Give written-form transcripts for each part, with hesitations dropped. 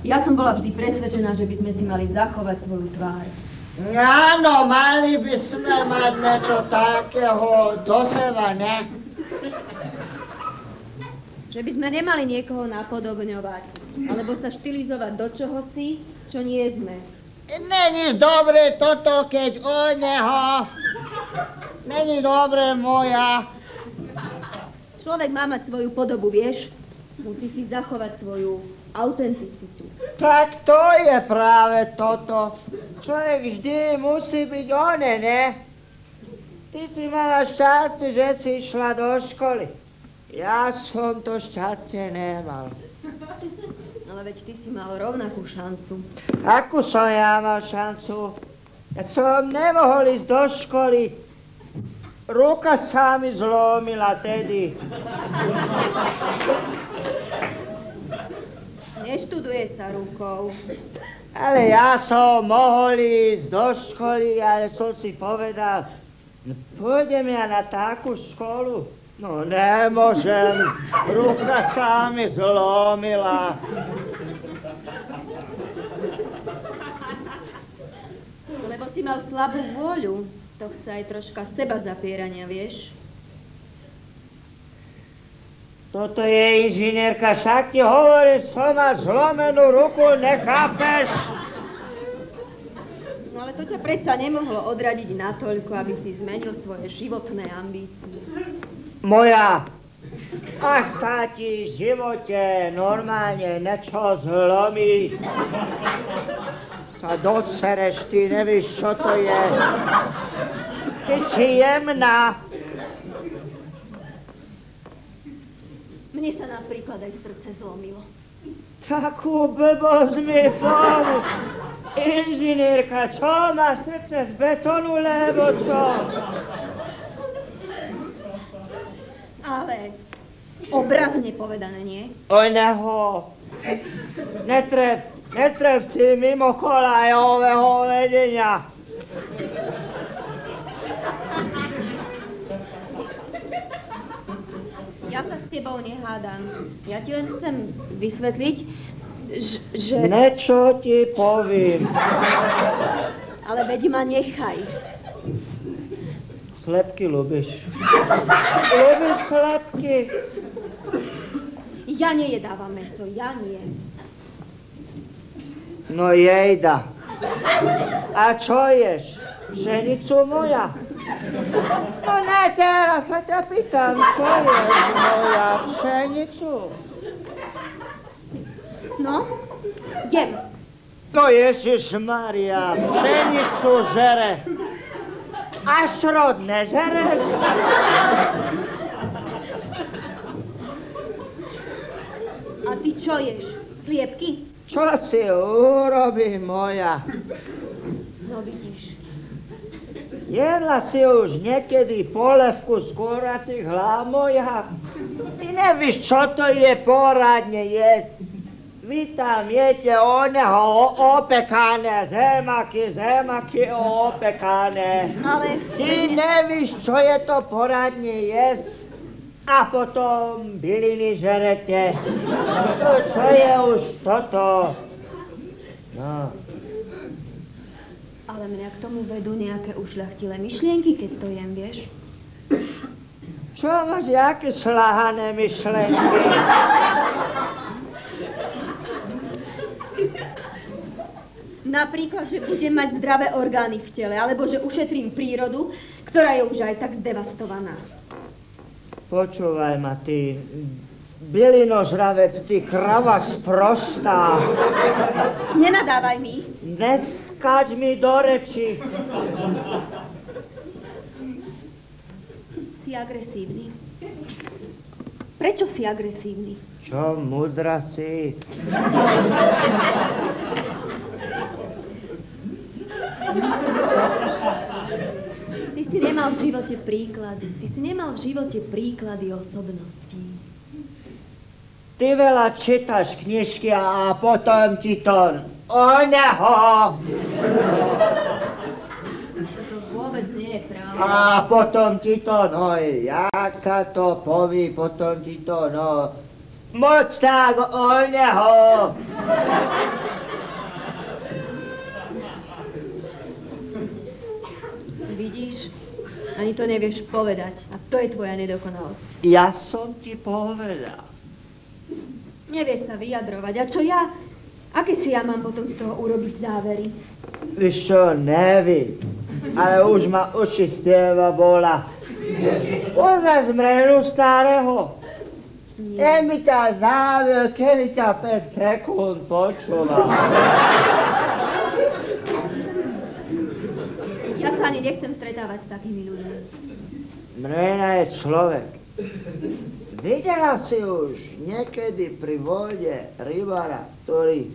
Ja som bola vždy presvedčená, že by sme si mali zachovať svoju tvár. Áno, mali by sme mať niečo takého do seba, ne? Že by sme nemali niekoho napodobňovať, alebo sa štilizovať do čohosi, čo nie sme. Není dobre toto, keď o neho. Není dobre moja. Človek má mať svoju podobu, vieš? Musí si zachovať svoju autenticitu. Tak to je práve toto. Človek vždy musí byť oné, ne? Ty si mala šťastie, že si išla do školy. Ja som to šťastie nemal. Ale veď ty si mal rovnakú šancu. Akú som ja mal šancu? Ja som nemohol ísť do školy. Ruka sa mi zlomila tedy. Neštuduje sa rukou. Ale ja som mohol ísť do školy, ale som si povedal, pôjdem ja na takú školu. No nemôžem, ruka sa mi zlomila. Lebo si mal slabú vôľu, to chce aj troška seba zapierania, vieš? Toto je inžinierka, však ti hovorí, som má zlomenú ruku, nechápeš? No ale to ťa predsa nemohlo odradiť natoľko, aby si zmenil svoje životné ambície. Moja, až sa ti v živote normálne niečo zlomí. Sa dosereš, ty nevíš, čo to je. Ty si jemná. Mne sa napríklad aj srdce zlomilo. Takú blbosť mi povú. Inžinierka, čo má srdce z betónu, lebo čo? Ale obrazne povedané, nie? Oj, neho. Netreb si mimo kolajového vedenia. Ja sa s tebou nehádam. Ja ti len chcem vysvetliť, že... Niečo ti poviem. Ale veď ma nechaj. Slepky ľubíš. Ľubíš slepky? Ja nejedávam mäso, ja nie. No jejda. A čo ješ? Pšenicu moja? No ne, teraz sa ťa pýtam, čo ješ moja pšenicu? No, jem. No Ježišmaria, pšenicu žere. A šrot nežereš? A ty čo ješ? Sliepky? Čo si urobí moja? No vidíš. Jedla si už niekedy polevku z kuracích hlav moja? Ty nevíš, čo to je poradne jesť. Vy tam jete oneho opekané, zemaky opekané. Ale... Ty nevíš, čo je to poradne jesť. A potom byliny žerete. To čo je už toto? No. Ale mňa k tomu vedú nejaké ušľachtilé myšlienky, keď to jem, vieš? Čo máš, jaké šľahané myšlenky? Napríklad, že budem mať zdravé orgány v tele, alebo že ušetrím prírodu, ktorá je už aj tak zdevastovaná. Počúvaj ma, ty bylinožravec, ty krava sprostá. Nenadávaj mi. Neskáč mi do reči. Si agresívny. Prečo si agresívny? Čo múdra si? Ty si nemal v živote príklady. Ty si nemal v živote príklady osobností. Ty veľa čítaš knižky a potom ti to oneho. To vôbec nie je pravda. A potom ti to, no, jak sa to poví, potom ti to, no, moc tak o neho. Vidíš? Ani to nevieš povedať. A to je tvoja nedokonalosť. Ja som ti povedal. Nevieš sa vyjadrovať. A čo ja? Aké si ja mám potom z toho urobiť závery? Víš čo, nevím. Ale už ma oči z teba bola. Poznáš mrenu starého? Je mi tá záver, keby ťa 5 sekúnd počúval. Ja sa ani nechcem stretávať s takými ľuďmi. Mrena je človek. Videla si už niekedy pri vode rybára, ktorý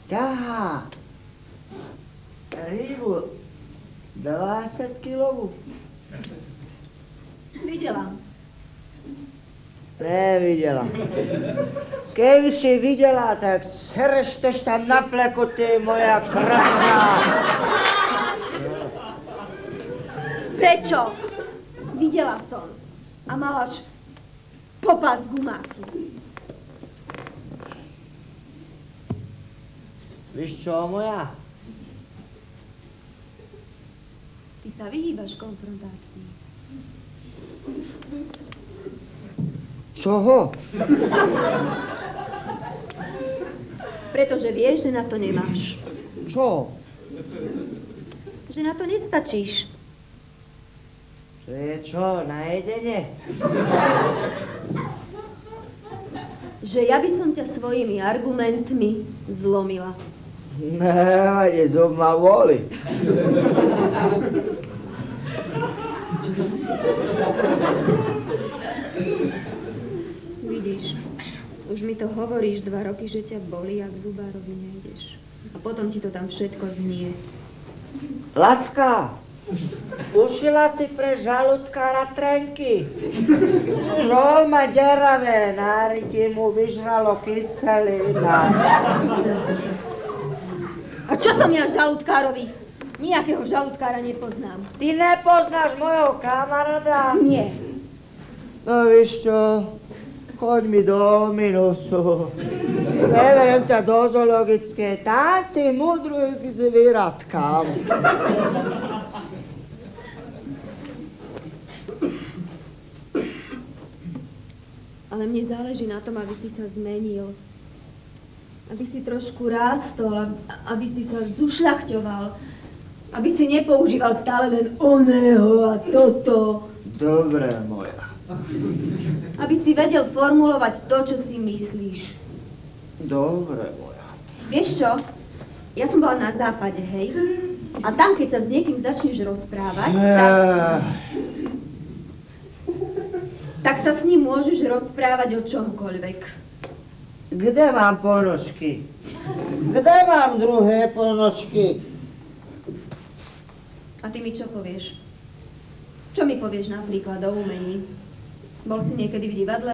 ťahá rybu 20 kilovú? Videla. Nevidela. Keby si videla, tak srešteš tam na fleku, ty moja krásna. Prečo? Videla som. A malaš popásť gumáky. Víš čo, moja? Ty sa vyhýbaš konfrontácii. Čoho? Pretože vieš, že na to nemáš. Čo? Že na to nestačíš. To je čo, na jedenie? Že ja by som ťa svojimi argumentmi zlomila. Ne, zub ma voli. Vidíš, už mi to hovoríš 2 roky, že ťa bolí, ak zubárovi nejdeš. A potom ti to tam všetko znie. Láska, ušila si pre žalúdkára trenky. Žol ma deravé, na ryti mu vyžralo kyselina. A čo som ja žalúdkárovi? Nijakého žalúdkára nepoznám. Ty nepoznáš mojho kamaráda? Nie. No víš čo, choď mi do minusu. Neveriem ťa do zoologické, tá si mudruj k zvieratkám. Ale mne záleží na tom, aby si sa zmenil. Aby si trošku rástol, aby si sa zušľachťoval. Aby si nepoužíval stále len oného a toto. Dobre, moja. Aby si vedel formulovať to, čo si myslíš. Dobre, moja. Vieš čo? Ja som bola na západe, hej? A tam, keď sa s niekým začneš rozprávať, tak sa s ním môžeš rozprávať o čomkoľvek. Kde mám ponožky? Kde mám druhé ponožky? A ty mi čo povieš? Čo mi povieš napríklad o umení? Bol si niekedy v divadle?